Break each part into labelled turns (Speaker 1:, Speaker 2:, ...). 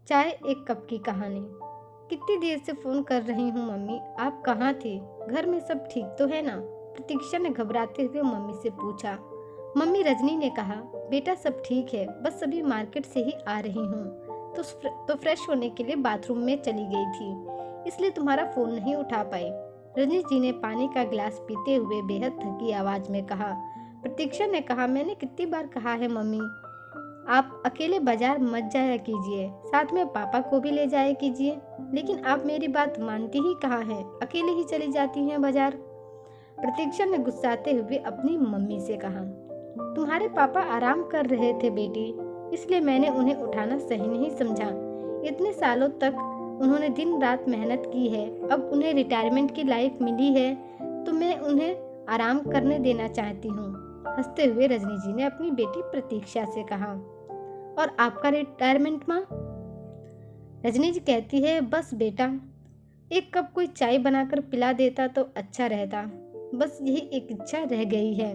Speaker 1: चाय एक कप की कहानी। कितनी देर से फोन कर रही हूँ मम्मी, आप कहाँ थे? घर में सब ठीक तो है ना? प्रतीक्षा ने घबराते हुए मम्मी से पूछा। मम्मी रजनी ने कहा, बेटा सब ठीक है, बस अभी मार्केट से ही आ रही हूँ तो फ्रेश होने के लिए बाथरूम में चली गई थी, इसलिए तुम्हारा फोन नहीं उठा पाई। रजनी जी ने पानी का गिलास पीते हुए बेहद थकी आवाज में कहा। प्रतीक्षा ने कहा, मैंने कितनी बार कहा है मम्मी, आप अकेले बाजार मत जाया कीजिए, साथ में पापा को भी ले जाया कीजिए, लेकिन आप मेरी बात मानती ही कहाँ हैं, अकेले ही चली जाती हैं बाजार। प्रतीक्षा ने गुस्साते हुए अपनी मम्मी से कहा, तुम्हारे पापा आराम कर रहे थे बेटी, इसलिए मैंने उन्हें उठाना सही नहीं समझा। इतने सालों तक उन्होंने दिन रात मेहनत की है, अब उन्हें रिटायरमेंट की लाइफ मिली है तो मैं उन्हें आराम करने देना चाहती हूँ। हंसते हुए रजनी जी ने अपनी बेटी प्रतीक्षा से कहा, और आपका रिटायरमेंट माँ? रजनी जी कहती है, बस बेटा एक कप कोई चाय बनाकर पिला देता तो अच्छा रहता, बस यही एक इच्छा रह गई है।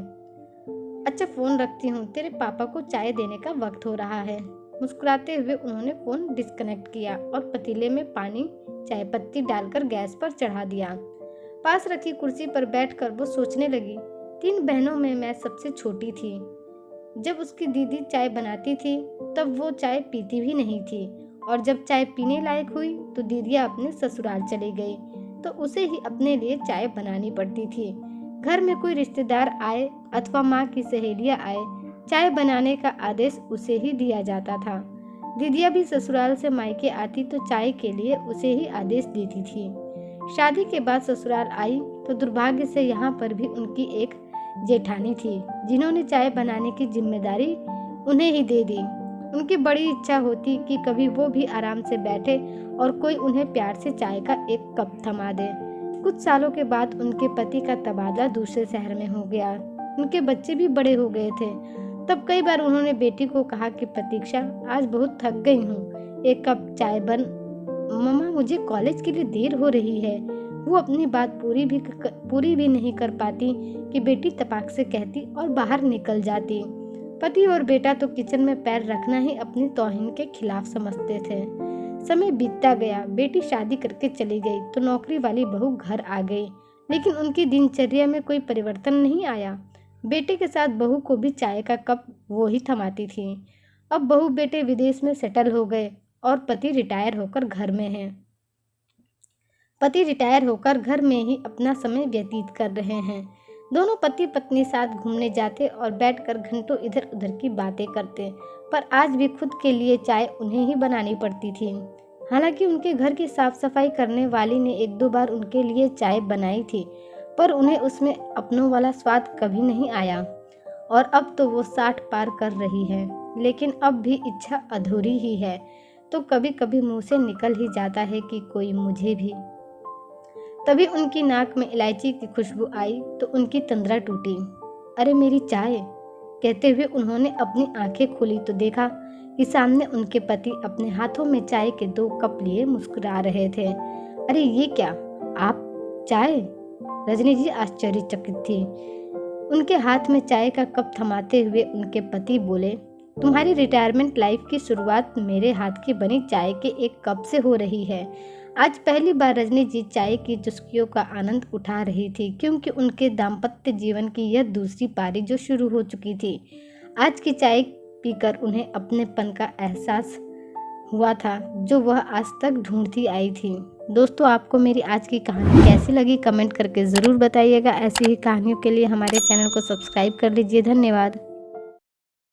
Speaker 1: अच्छा फोन रखती हूँ, तेरे पापा को चाय देने का वक्त हो रहा है। मुस्कुराते हुए उन्होंने फोन डिस्कनेक्ट किया और पतीले में पानी चाय पत्ती डालकर गैस पर चढ़ा दिया। पास रखी कुर्सी पर बैठकर वो सोचने लगी, 3 बहनों में मैं सबसे छोटी थी। जब उसकी दीदी चाय बनाती थी तब वो चाय पीती भी नहीं थी, और जब चाय पीने लायक हुई तो दीदियाँ अपने ससुराल चली गई तो उसे ही अपने लिए चाय बनानी पड़ती थी। घर में कोई रिश्तेदार आए अथवा माँ की सहेलियाँ आए, चाय बनाने का आदेश उसे ही दिया जाता था। दीदियाँ भी ससुराल से मायके आती तो चाय के लिए उसे ही आदेश देती थी। शादी के बाद ससुराल आई तो दुर्भाग्य से यहाँ पर भी उनकी एक जेठानी थी, जिन्होंने चाय बनाने की जिम्मेदारी उन्हें ही दे दी। उनकी बड़ी इच्छा होती कि कभी वो भी आराम से बैठे और कोई उन्हें प्यार से चाय का एक कप थमा दे। कुछ सालों के बाद उनके पति का तबादला दूसरे शहर में हो गया। उनके बच्चे भी बड़े हो गए थे। तब कई बार उन्होंने बेटी को कहा कि प्रतीक्षा, आज बहुत थक गई हूँ, एक कप चाय बन। मम्मा मुझे कॉलेज के लिए देर हो रही है। वो अपनी बात पूरी भी नहीं कर पाती कि बेटी तपाक से कहती और बाहर निकल जाती। पति और बेटा तो किचन में पैर रखना ही अपनी तौहीन के खिलाफ समझते थे। समय बीतता गया, बेटी शादी करके चली गई तो नौकरी वाली बहू घर आ गई, लेकिन उनकी दिनचर्या में कोई परिवर्तन नहीं आया। बेटे के साथ बहू को भी चाय का कप वो ही थमाती थी। अब बहू बेटे विदेश में सेटल हो गए और पति रिटायर होकर घर में ही अपना समय व्यतीत कर रहे हैं। दोनों पति पत्नी साथ घूमने जाते और बैठकर घंटों इधर उधर की बातें करते, पर आज भी खुद के लिए चाय उन्हें ही बनानी पड़ती थी। हालांकि उनके घर की साफ सफाई करने वाली ने 1-2 बार उनके लिए चाय बनाई थी, पर उन्हें उसमें अपनों वाला स्वाद कभी नहीं आया। और अब तो वो 60 पार कर रही है, लेकिन अब भी इच्छा अधूरी ही है। तो कभी कभी मुंह से निकल ही जाता है कि कोई मुझे भी। तभी उनकी नाक में इलायची की खुशबू आई तो उनकी तंद्रा टूटी। अरे मेरी चाय, कहते हुए उन्होंने अपनी आंखें खोली तो देखा कि सामने उनके पति अपने हाथों में चाय के 2 कप लिए मुस्कुरा रहे थे। अरे ये क्या, आप चाय? रजनी जी आश्चर्यचकित थी। उनके हाथ में चाय का कप थमाते हुए उनके पति बोले, तुम्हारी रिटायरमेंट लाइफ की शुरुआत मेरे हाथ की बनी चाय के एक कप से हो रही है। आज पहली बार रजनी जी चाय की चुस्कियों का आनंद उठा रही थी, क्योंकि उनके दाम्पत्य जीवन की यह दूसरी पारी जो शुरू हो चुकी थी। आज की चाय पीकर उन्हें अपनेपन का एहसास हुआ था, जो वह आज तक ढूंढती आई थी। दोस्तों, आपको मेरी आज की कहानी कैसी लगी कमेंट करके ज़रूर बताइएगा। ऐसी ही कहानियों के लिए हमारे चैनल को सब्सक्राइब कर लीजिए। धन्यवाद।